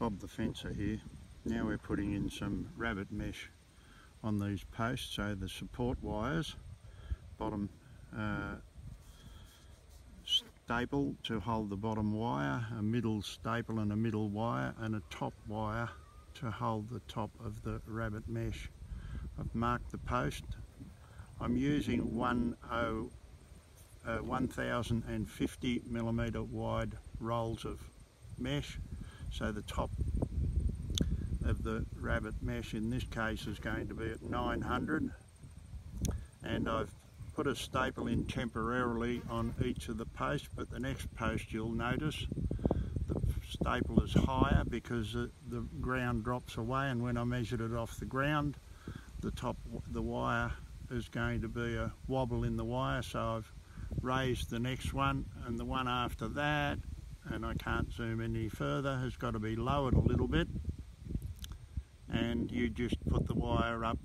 Bob the fencer here. Now we're putting in some rabbit mesh on these posts, so the support wires, bottom staple to hold the bottom wire, a middle staple and a middle wire, and a top wire to hold the top of the rabbit mesh. I've marked the post. I'm using 1050mm wide rolls of mesh, so the top of the rabbit mesh in this case is going to be at 900, and I've put a staple in temporarily on each of the posts, but the next post you'll notice the staple is higher because the ground drops away, and when I measured it off the ground, the wire is going to be a wobble in the wire, so I've raised the next one, and the one after that, and I can't zoom any further, has got to be lowered a little bit, and you just put the wire up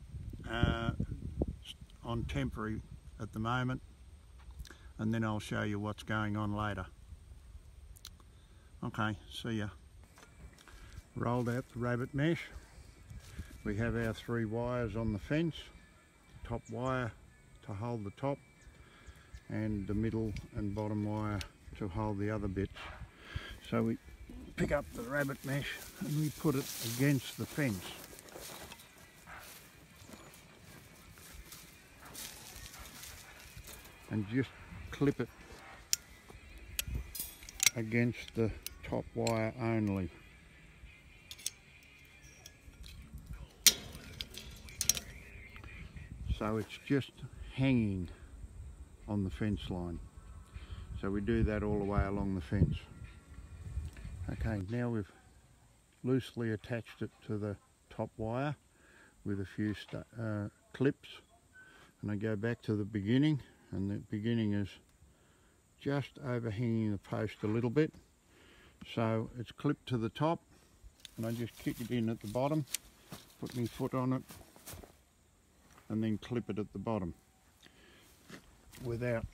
on temporary at the moment, and then I'll show you what's going on later. Okay, see ya. Rolled out the rabbit mesh. We have our 3 wires on the fence, the top wire to hold the top, and the middle and bottom wire to hold the other bits. So we pick up the rabbit mesh and we put it against the fence. And just clip it against the top wire only. So it's just hanging on the fence line. So we do that all the way along the fence. Okay, now we've loosely attached it to the top wire with a few clips, and I go back to the beginning, and the beginning is just overhanging the post a little bit, so it's clipped to the top, and I just kick it in at the bottom, put my foot on it, and then clip it at the bottom without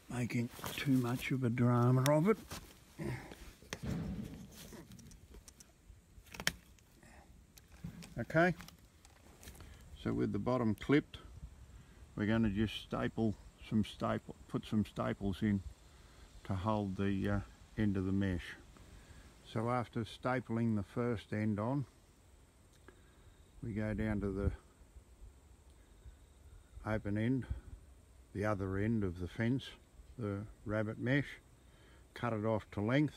making too much of a drama of it. Okay, so with the bottom clipped, we're going to just put some staples in to hold the end of the mesh. So after stapling the first end on, we go down to the open end, the other end of the fence, the rabbit mesh, cut it off to length,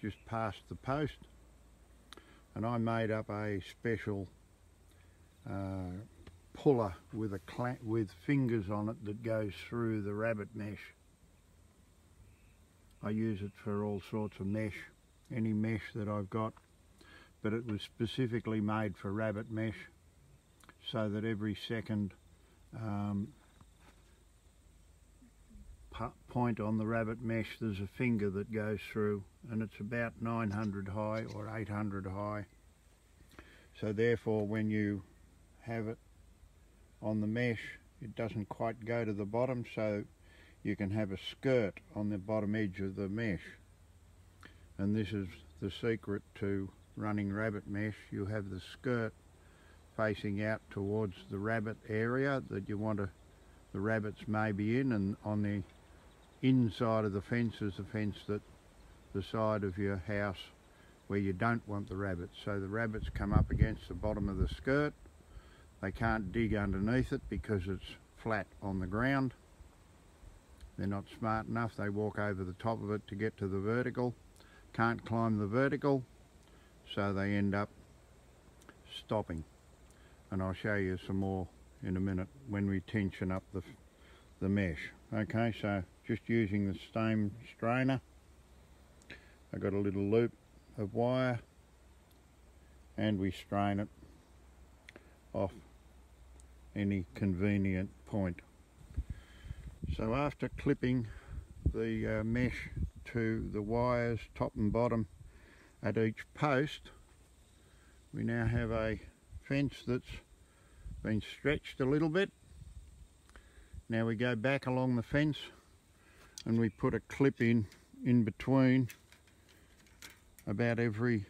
just past the post, and I made up a special puller with fingers on it that goes through the rabbit mesh. I use it for all sorts of mesh, any mesh that I've got, but it was specifically made for rabbit mesh, so that every second point on the rabbit mesh there's a finger that goes through, and it's about 900 high or 800 high. So therefore when you have it on the mesh, it doesn't quite go to the bottom, so you can have a skirt on the bottom edge of the mesh. And this is the secret to running rabbit mesh. You have the skirt facing out towards the rabbit area that you want the rabbits may be in, and on the inside of the fence is the fence that the side of your house where you don't want the rabbits. So the rabbits come up against the bottom of the skirt. They can't dig underneath it because it's flat on the ground. They're not smart enough. They walk over the top of it to get to the vertical. Can't climb the vertical, so they end up stopping. And I'll show you some more in a minute when we tension up the mesh. Okay, so just using the same strainer, I've got a little loop of wire, and we strain it off any convenient point. So after clipping the mesh to the wires top and bottom at each post, we now have a fence that's been stretched a little bit. Now we go back along the fence and we put a clip in between about every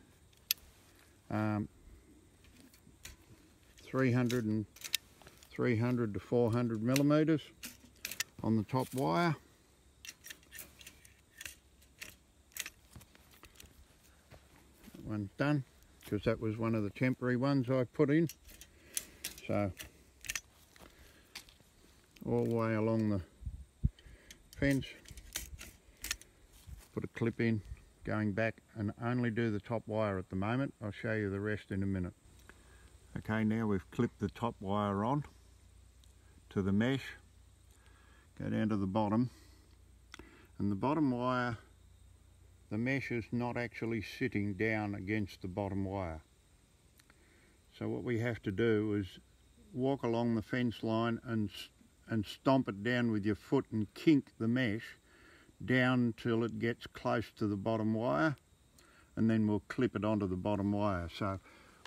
300 to 400 millimeters on the top wire. That one's done, because that was one of the temporary ones I put in. So all the way along the fence, put a clip in, going back, and only do the top wire at the moment. I'll show you the rest in a minute. Okay, now we've clipped the top wire on to the mesh. Go down to the bottom, and the bottom wire, the mesh is not actually sitting down against the bottom wire. So what we have to do is walk along the fence line and stomp it down with your foot and kink the mesh down till it gets close to the bottom wire, and then we'll clip it onto the bottom wire. So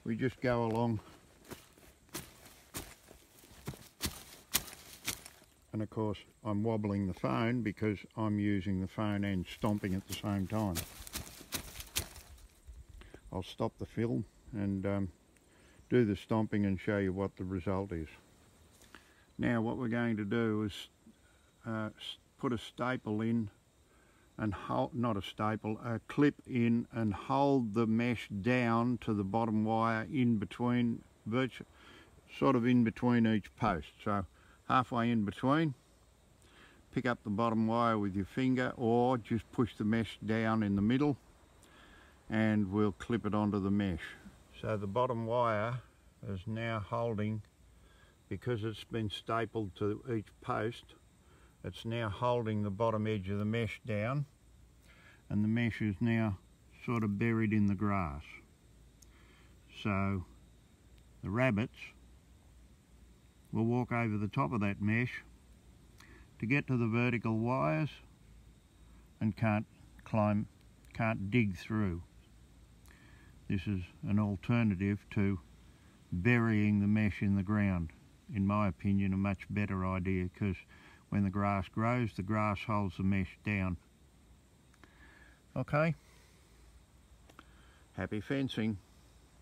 we just go along, and of course I'm wobbling the phone because I'm using the phone and stomping at the same time. I'll stop the film and do the stomping and show you what the result is. Now what we're going to do is put a staple in and hold, not a staple, a clip in, and hold the mesh down to the bottom wire in between, sort of in between each post. So halfway in between, pick up the bottom wire with your finger, or just push the mesh down in the middle, and we'll clip it onto the mesh. So the bottom wire is now holding, because it's been stapled to each post, it's now holding the bottom edge of the mesh down, and the mesh is now sort of buried in the grass. So the rabbits will walk over the top of that mesh to get to the vertical wires and can't dig through. This is an alternative to burying the mesh in the ground. In my opinion, a much better idea, because when the grass grows, the grass holds the mesh down. Okay, happy fencing.